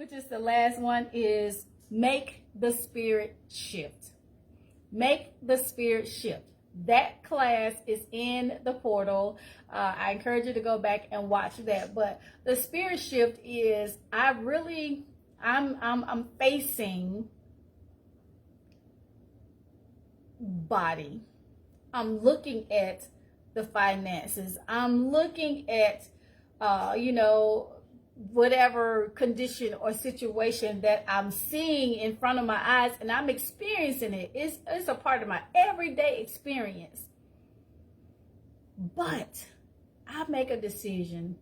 which is the last one, is make the spirit shift. Make the spirit shift. That class is in the portal. I encourage you to go back and watch that. But the spirit shift is I'm facing body. I'm looking at the finances. I'm looking at whatever condition or situation that I'm seeing in front of my eyes, and I'm experiencing it. It's a part of my everyday experience. But I make a decision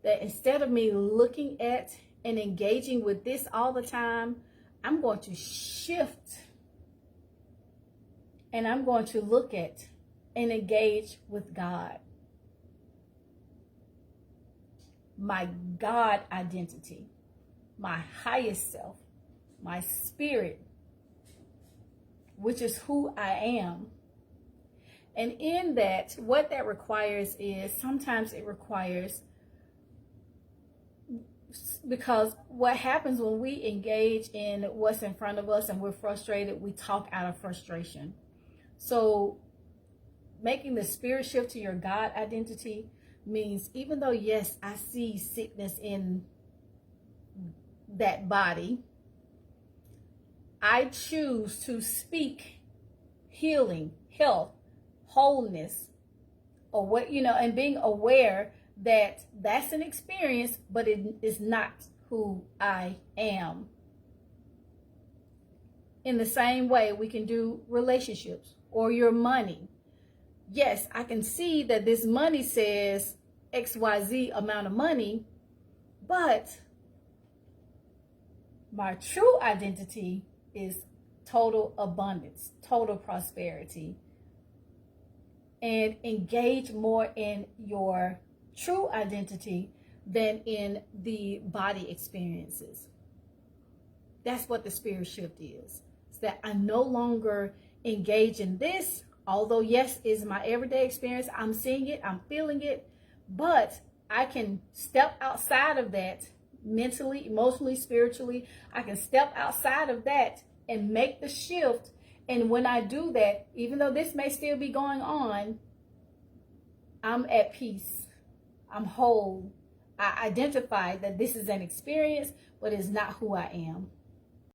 that instead of me looking at and engaging with this all the time, I'm going to shift, and I'm going to look at and engage with God. My God identity, my highest self, my spirit, which is who I am. And in that, what that requires is, sometimes it requires, because what happens when we engage in what's in front of us and we're frustrated, we talk out of frustration. So making the spirit shift to your God identity means, even though, yes, I see sickness in that body, I choose to speak healing, health, wholeness, or and being aware that that's an experience, but it is not who I am. In the same way, we can do relationships or your money. Yes, I can see that this money says XYZ amount of money, but my true identity is total abundance, total prosperity. And engage more in your true identity than in the body experiences. That's what the spirit shift is. It's that I no longer engage in this. Although, yes, is my everyday experience. I'm seeing it, I'm feeling it, but I can step outside of that mentally, emotionally, spiritually. I can step outside of that and make the shift. And when I do that, even though this may still be going on, I'm at peace. I'm whole. I identify that this is an experience, but it's not who I am.